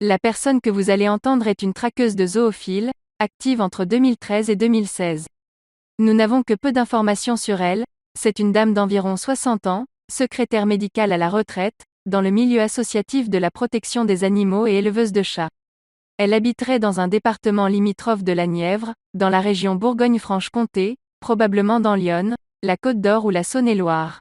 La personne que vous allez entendre est une traqueuse de zoophiles, active entre 2013 et 2016. Nous n'avons que peu d'informations sur elle, c'est une dame d'environ 60 ans, secrétaire médicale à la retraite, dans le milieu associatif de la protection des animaux et éleveuse de chats. Elle habiterait dans un département limitrophe de la Nièvre, dans la région Bourgogne-Franche-Comté, probablement dans l'Yonne, la Côte-d'Or ou la Saône-et-Loire.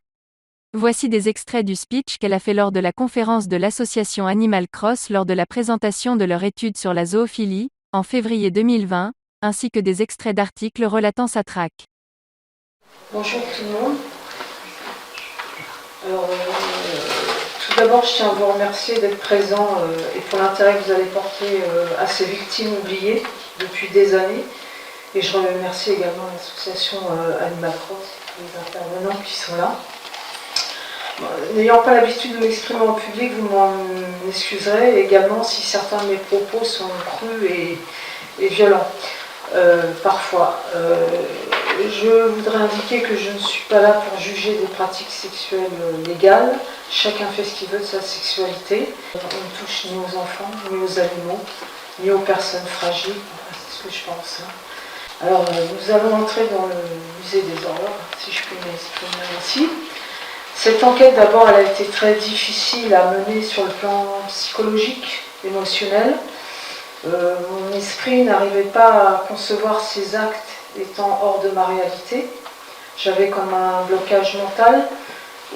Voici des extraits du speech qu'elle a fait lors de la conférence de l'association Animal Cross lors de la présentation de leur étude sur la zoophilie, en février 2020, ainsi que des extraits d'articles relatant sa traque. Bonjour tout le monde. Alors, tout d'abord, je tiens à vous remercier d'être présent et pour l'intérêt que vous allez porter à ces victimes oubliées depuis des années. Et je remercie également l'association Animal Cross, les intervenants qui sont là. N'ayant pas l'habitude de m'exprimer en public, vous m'en excuserez également si certains de mes propos sont crus et violents, parfois. Je voudrais indiquer que je ne suis pas là pour juger des pratiques sexuelles légales. Chacun fait ce qu'il veut de sa sexualité. On ne touche ni aux enfants, ni aux animaux, ni aux personnes fragiles. C'est ce que je pense. Alors, nous allons entrer dans le musée des horreurs, si je puis m'exprimer ainsi. Cette enquête, d'abord, elle a été très difficile à mener sur le plan psychologique, émotionnel. Mon esprit n'arrivait pas à concevoir ces actes étant hors de ma réalité. J'avais comme un blocage mental.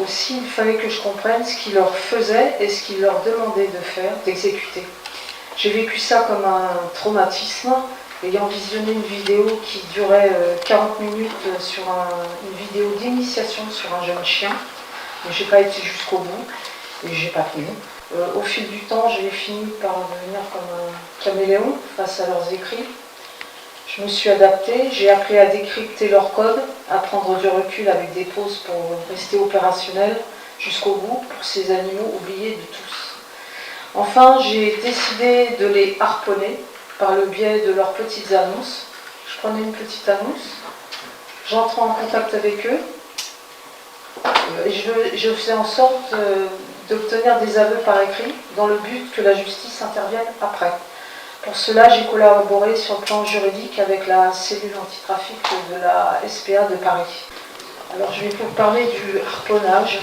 Aussi, il fallait que je comprenne ce qu'il leur faisait et ce qu'il leur demandait de faire, d'exécuter. J'ai vécu ça comme un traumatisme, ayant visionné une vidéo qui durait 40 minutes sur une vidéo d'initiation sur un jeune chien. Mais je n'ai pas été jusqu'au bout et je n'ai pas tenu. Au fil du temps, j'ai fini par devenir comme un caméléon face à leurs écrits. Je me suis adaptée, j'ai appris à décrypter leur code, à prendre du recul avec des pauses pour rester opérationnel jusqu'au bout pour ces animaux oubliés de tous. Enfin, j'ai décidé de les harponner par le biais de leurs petites annonces. Je prenais une petite annonce, j'entrais en contact avec eux, et je faisais en sorte d'obtenir des aveux par écrit dans le but que la justice intervienne après. Pour cela, j'ai collaboré sur le plan juridique avec la cellule antitrafic de la SPA de Paris. Alors je vais vous parler du harponnage.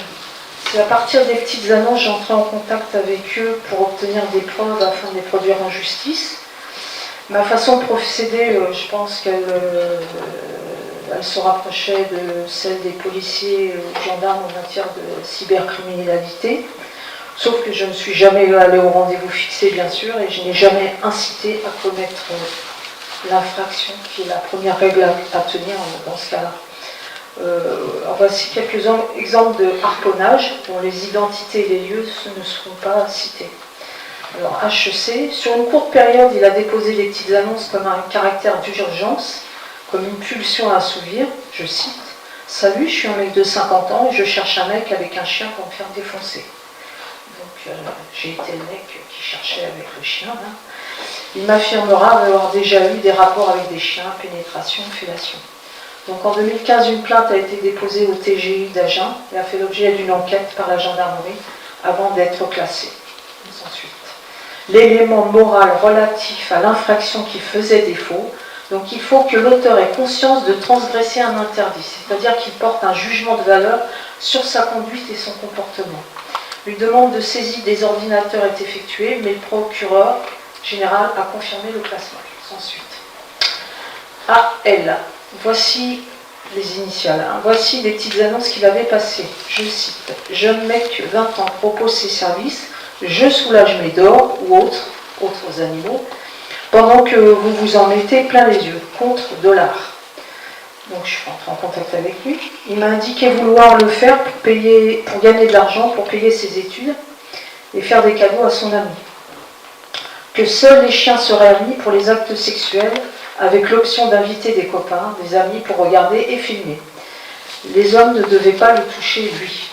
C'est à partir des petites annonces, j'entrais en contact avec eux pour obtenir des preuves afin de les produire en justice. Ma façon de procéder, je pense qu'elle se rapprochait de celle des policiers ou gendarmes en matière de cybercriminalité. Sauf que je ne suis jamais allée au rendez-vous fixé, bien sûr, et je n'ai jamais incité à commettre l'infraction, qui est la première règle à tenir dans ce cas-là. Voici quelques exemples de harponnage dont les identités et les lieux ne seront pas cités. Alors, HEC, sur une courte période, il a déposé des petites annonces comme un caractère d'urgence, comme une pulsion à assouvir, je cite « Salut, je suis un mec de 50 ans et je cherche un mec avec un chien pour me faire défoncer. » Donc j'ai été le mec qui cherchait avec le chien. Il m'affirmera avoir déjà eu des rapports avec des chiens, pénétration, fellation. Donc en 2015, une plainte a été déposée au TGI d'Agen et a fait l'objet d'une enquête par la gendarmerie avant d'être classée. Sans suite. L'élément moral relatif à l'infraction qui faisait défaut, donc il faut que l'auteur ait conscience de transgresser un interdit, c'est-à-dire qu'il porte un jugement de valeur sur sa conduite et son comportement. Une demande de saisie des ordinateurs est effectuée, mais le procureur général a confirmé le classement. Sans suite. AL. Voici les initiales. Voici les petites annonces qu'il avait passées. Je cite. Jeune mec, 20 ans, propose ses services. Je soulage mes dors ou autres animaux, pendant que vous vous en mettez plein les yeux, contre $. Donc je suis entrée en contact avec lui. Il m'a indiqué vouloir le faire pour gagner de l'argent, pour payer ses études et faire des cadeaux à son ami. Que seuls les chiens seraient admis pour les actes sexuels, avec l'option d'inviter des copains, des amis pour regarder et filmer. Les hommes ne devaient pas le toucher lui.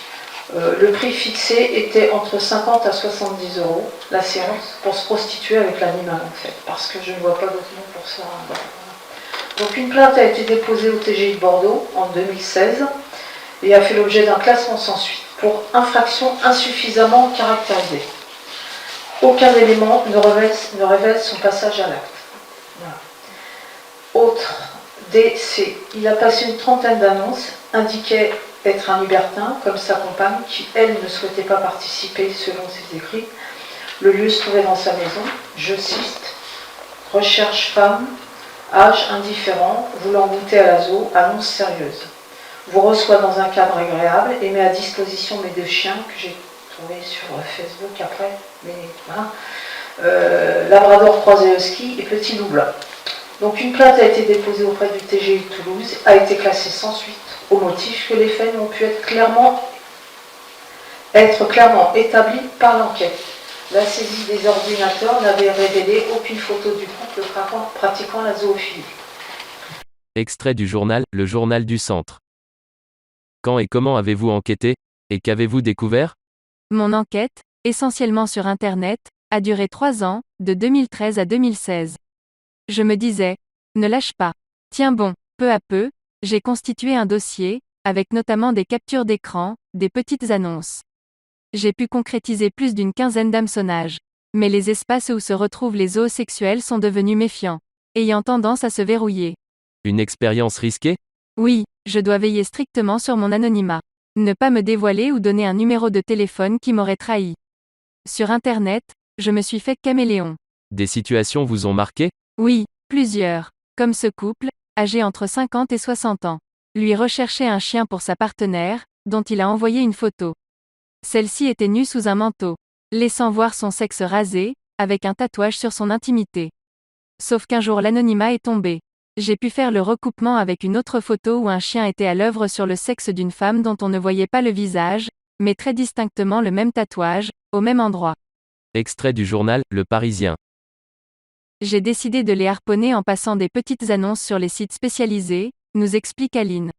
Le prix fixé était entre 50 à 70 € la séance pour se prostituer avec l'animal en fait, parce que je ne vois pas d'autre nom pour ça. Donc une plainte a été déposée au TGI de Bordeaux en 2016 et a fait l'objet d'un classement sans suite pour infraction insuffisamment caractérisée. Aucun élément ne révèle son passage à l'acte. Voilà. Autre DC, il a passé une trentaine d'annonces, indiquait être un libertin, comme sa compagne, qui, elle, ne souhaitait pas participer selon ses écrits. Le lieu se trouvait dans sa maison, je cite, « Recherche femme, âge indifférent, voulant goûter à la zoo, annonce sérieuse. Vous reçoit dans un cadre agréable et met à disposition mes 2 chiens, que j'ai trouvés sur Facebook après, mais voilà, Labrador croisé husky et petit loup blanc. » Donc une plainte a été déposée auprès du TGI de Toulouse, a été classée sans suite, au motif que les faits n'ont pu être clairement établis par l'enquête. La saisie des ordinateurs n'avait révélé aucune photo du couple pratiquant la zoophilie. Extrait du journal, le journal du centre. Quand et comment avez-vous enquêté, et qu'avez-vous découvert? Mon enquête, essentiellement sur Internet, a duré 3 ans, de 2013 à 2016. Je me disais, ne lâche pas. Tiens bon, peu à peu, j'ai constitué un dossier, avec notamment des captures d'écran, des petites annonces. J'ai pu concrétiser plus d'une quinzaine d'hameçonnages. Mais les espaces où se retrouvent les zoosexuels sont devenus méfiants, ayant tendance à se verrouiller. Une expérience risquée? Oui, je dois veiller strictement sur mon anonymat. Ne pas me dévoiler ou donner un numéro de téléphone qui m'aurait trahi. Sur Internet, je me suis fait caméléon. Des situations vous ont marqué? Oui, plusieurs. Comme ce couple, âgé entre 50 et 60 ans. Lui recherchait un chien pour sa partenaire, dont il a envoyé une photo. Celle-ci était nue sous un manteau, laissant voir son sexe rasé, avec un tatouage sur son intimité. Sauf qu'un jour l'anonymat est tombé. J'ai pu faire le recoupement avec une autre photo où un chien était à l'œuvre sur le sexe d'une femme dont on ne voyait pas le visage, mais très distinctement le même tatouage, au même endroit. Extrait du journal, Le Parisien. J'ai décidé de les harponner en passant des petites annonces sur les sites spécialisés, nous explique Aline.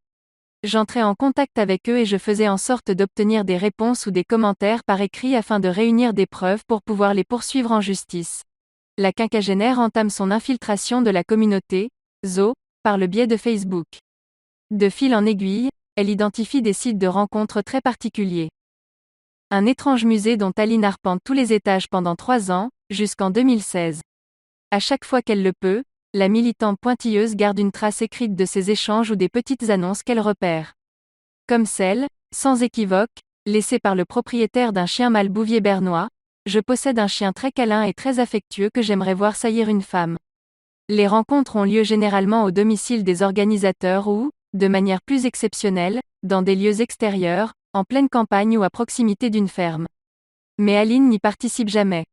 J'entrais en contact avec eux et je faisais en sorte d'obtenir des réponses ou des commentaires par écrit afin de réunir des preuves pour pouvoir les poursuivre en justice. La quinquagénaire entame son infiltration de la communauté, zoo, par le biais de Facebook. De fil en aiguille, elle identifie des sites de rencontres très particuliers. Un étrange musée dont Aline arpente tous les étages pendant 3 ans, jusqu'en 2016. À chaque fois qu'elle le peut, la militante pointilleuse garde une trace écrite de ces échanges ou des petites annonces qu'elle repère. Comme celle, sans équivoque, laissée par le propriétaire d'un chien mâle bouvier bernois, je possède un chien très câlin et très affectueux que j'aimerais voir saillir une femme. Les rencontres ont lieu généralement au domicile des organisateurs ou, de manière plus exceptionnelle, dans des lieux extérieurs, en pleine campagne ou à proximité d'une ferme. Mais Aline n'y participe jamais.